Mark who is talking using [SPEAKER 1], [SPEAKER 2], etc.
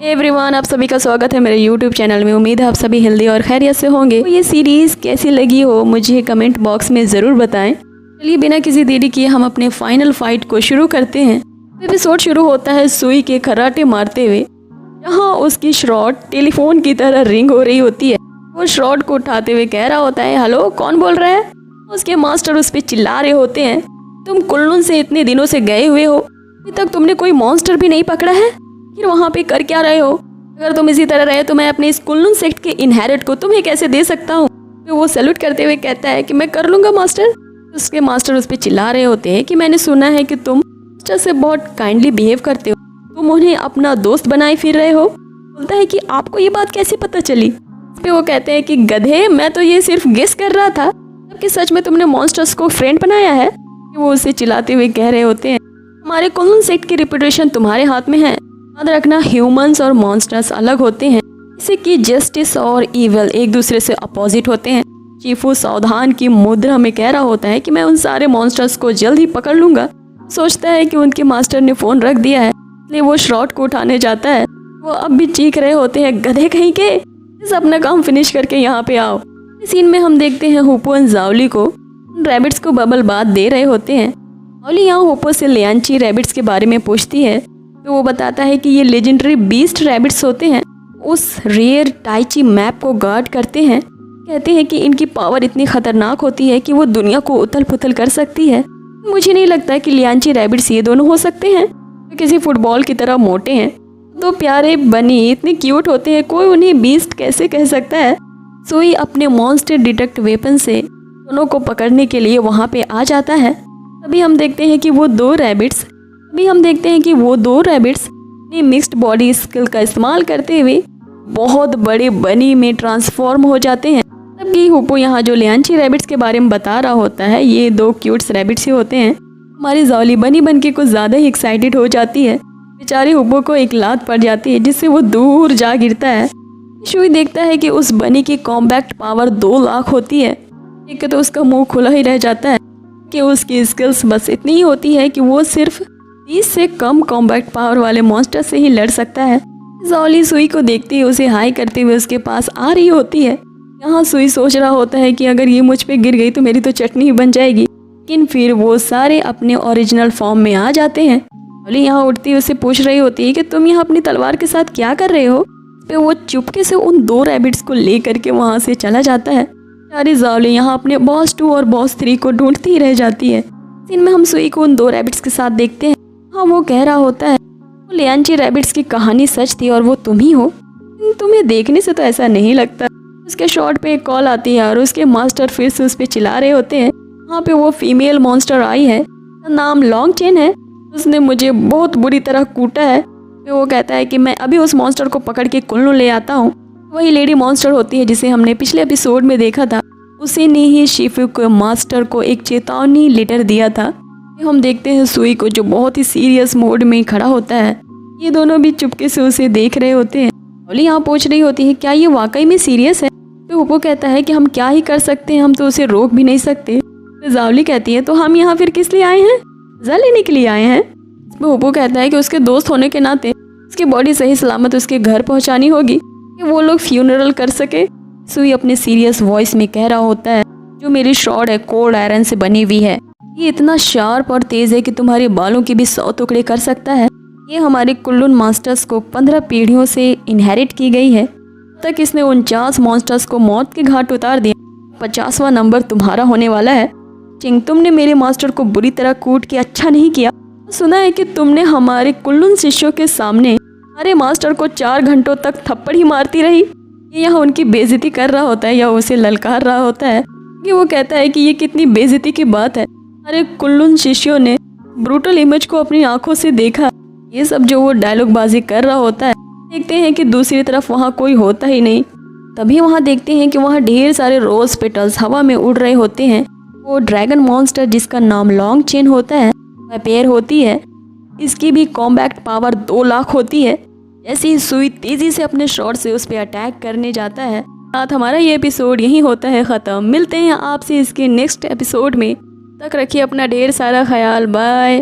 [SPEAKER 1] Everyone, आप सभी का स्वागत है मेरे यूट्यूब चैनल में। उम्मीद है आप सभी हेल्दी और खैरियत से होंगे। तो ये सीरीज़ कैसी लगी हो मुझे कमेंट बॉक्स में ज़रूर बताएं। चलिए बिना किसी देरी किए हम अपने फाइनल फाइट को शुरू करते हैं। एपिसोड शुरू होता है सुई के खराटे मारते हुए, जहाँ उसकी श्रॉट टेलीफोन की तरह रिंग हो रही होती है। वो श्रॉट को उठाते हुए कह रहा होता है, हेलो कौन बोल रहा है। उसके मास्टर उस पर चिल्ला रहे होते हैं, तुम कुल्लून से इतने दिनों से गए हुए हो, अभी तक तुमने कोई मॉन्स्टर भी नहीं पकड़ा है, फिर वहाँ पे कर क्या रहे हो। अगर तुम इसी तरह रहे तो मैं अपने इस कुल्लून सेक्ट के इनहेरिट को तुम्हें कैसे दे सकता हूँ। तो वो सैल्यूट करते हुए कहता है कि मैं कर लूँगा मास्टर। उसके मास्टर उस पर चिल्ला रहे होते हैं कि मैंने सुना है कि तुम मास्टर से बहुत काइंडली बिहेव करते हो, तुम उन्हें अपना दोस्त बनाए फिर रहे हो। बोलता है कि आपको ये बात कैसे पता चली। इस पे वो कहते हैं कि गधे, मैं तो ये सिर्फ गेस कर रहा था, जबकि सच में तुमने मॉन्स्टर्स को फ्रेंड बनाया है। वो उसे चिल्लाते हुए कह रहे होते हैं, हमारे कुल्लून सेक्ट की रिपुटेशन तुम्हारे हाथ में है। याद रखना, ह्यूमंस और मॉन्स्टर्स अलग होते हैं, जैसे कि जस्टिस और इविल एक दूसरे से अपोजिट होते हैं। चीफू सावधान की मुद्रा में कह रहा होता है कि मैं उन सारे मॉन्स्टर्स को जल्द ही पकड़ लूंगा। सोचता है कि उनके मास्टर ने फोन रख दिया है, इसलिए वो श्रॉट को उठाने जाता है। वो अब भी चीख रहे होते हैं, गधे कहीं के, इस अपना काम फिनिश करके यहाँ पे आओ। इस सीन में हम देखते हैं हुपो और जावली को रैबिट्स को बबल बात दे रहे होते हैं। जावली यहाँ हुपो से लियांची रैबिट्स के बारे में पूछती है, तो वो बताता है कि ये लेजेंडरी बीस्ट रैबिट्स होते हैं, उस रेयर टाइची मैप को गार्ड करते हैं। कहते हैं कि इनकी पावर इतनी खतरनाक होती है कि वो दुनिया को उथल पुथल कर सकती है। मुझे नहीं लगता कि लियांची रैबिट्स ये दोनों हो सकते हैं, तो किसी फुटबॉल की तरह मोटे हैं। तो प्यारे बनी इतने क्यूट होते हैं, कोई उन्हें बीस्ट कैसे कह सकता है। सोई अपने मॉन्स्टर डिटेक्ट वेपन से दोनों को पकड़ने के लिए वहाँ पे आ जाता है। तभी हम देखते हैं कि वो दो रैबिट्स अपनी मिक्स्ड बॉडी स्किल का इस्तेमाल करते हुए बहुत बड़े बनी में ट्रांसफॉर्म हो जाते हैं। तभी हुपो यहाँ जो लियांची रैबिट्स के बारे में बता रहा होता है, ये दो क्यूट्स रैबिट्स ही होते हैं। हमारी जावली बनी बन के कुछ ज़्यादा ही एक्साइटेड हो जाती है। बेचारे हुपो को एक लात पड़ जाती है, जिससे वो दूर जा गिरता है। शुई देखता है कि उस बनी की कॉम्बैक्ट पावर 2 लाख होती है। देख तो उसका मुंह खुला ही रह जाता है कि उसकी स्किल्स बस इतनी ही होती है कि वो सिर्फ 30 से कम कॉम्बैक्ट पावर वाले मॉन्स्टर से ही लड़ सकता है। जावली सुई को देखते ही उसे हाई करते हुए उसके पास आ रही होती है। यहाँ सुई सोच रहा होता है कि अगर ये मुझ पे गिर गई तो मेरी तो चटनी ही बन जाएगी, लेकिन फिर वो सारे अपने ओरिजिनल फॉर्म में आ जाते हैं। जावली यहाँ उठती उसे पूछ रही होती है कि तुम यहाँ अपनी तलवार के साथ क्या कर रहे हो। फिर वो चुपके से उन 2 रैबिट्स को ले करके वहाँ से चला जाता है। सारी जावली यहाँ अपने बॉस 2 और बॉस 3 को ढूंढती ही रह जाती है। इनमें हम सुई को उन 2 रैबिट्स के साथ देखते हैं। हाँ, वो कह रहा होता है, वो लियांची रैबिट्स की कहानी सच थी और वो तुम ही हो। तुम्हें देखने से तो ऐसा नहीं लगता। उसके शॉट पे एक कॉल आती है और उसके मास्टर फिर से उस पर चिल्ला रहे होते हैं। वहाँ पे वो फीमेल मॉन्स्टर आई है, नाम लॉन्ग चेन है, उसने मुझे बहुत बुरी तरह कूटा है। फिर वो कहता है कि मैं अभी उस मॉन्स्टर को पकड़ के कुल्लू ले आता हूँ। वही लेडी मॉन्स्टर होती है जिसे हमने पिछले एपिसोड में देखा था। उसी ने ही शिफू के मास्टर को एक चेतावनी लेटर दिया था। हम देखते हैं सुई को जो बहुत ही सीरियस मोड में खड़ा होता है। ये दोनों भी चुपके से उसे देख रहे होते हैं। जावली यहाँ पूछ रही होती है, क्या ये वाकई में सीरियस है। तो हुपो कहता है कि हम क्या ही कर सकते हैं, हम तो उसे रोक भी नहीं सकते। तो जावली कहती है, तो हम यहाँ फिर किस लिए आए हैं, मजा लेने के लिए आए हैं। तो हुपो कहता है कि उसके दोस्त होने के नाते उसकी बॉडी सही सलामत उसके घर पहुँचानी होगी कि वो लोग फ्यूनरल कर सके। सुई अपने सीरियस वॉइस में कह रहा होता है, जो मेरी शॉर्ट है कोल्ड आयरन से बनी हुई है, ये इतना शार्प और तेज है कि तुम्हारे बालों के भी 100 टुकड़े कर सकता है। ये हमारे कुल्लून मास्टर्स को 15 पीढ़ियों से इनहेरिट की गई है। अब तक इसने 49 मॉन्स्टर्स को मौत के घाट उतार दिया। 50वां नंबर तुम्हारा होने वाला है। चिंग, तुमने मेरे मास्टर को बुरी तरह कूट के अच्छा नहीं किया। सुना है कि तुमने हमारे कुल्लून शिष्यों के सामने हमारे मास्टर को 4 घंटों तक थप्पड़ ही मारती रही। ये यहाँ उनकी बेइज्जती कर रहा होता है या उसे ललकार रहा होता है कि वो कहता है कि ये कितनी बेइज्जती की बात है। हमारे कुल्लून शिष्यों ने ब्रूटल इमेज को अपनी आंखों से देखा। ये सब जो वो डायलॉग बाजी कर रहा होता है। देखते हैं कि दूसरी तरफ वहाँ कोई होता ही नहीं। तभी वहाँ देखते हैं कि वहाँ ढेर सारे रोज पेटल्स हवा में उड़ रहे होते हैं। वो ड्रैगन मॉन्स्टर जिसका नाम लॉन्ग चेन होता है वह पेयर होती है। इसकी भी कॉम्बैक्ट पावर 2 लाख होती है। जैसे ही सुई तेजी से अपने शॉट से उस पर अटैक करने जाता है, साथ हमारा ये एपिसोड यहीं होता है ख़त्म। मिलते हैं आपसे इसके नेक्स्ट एपिसोड में। तक रखिए अपना ढेर सारा ख्याल। बाय।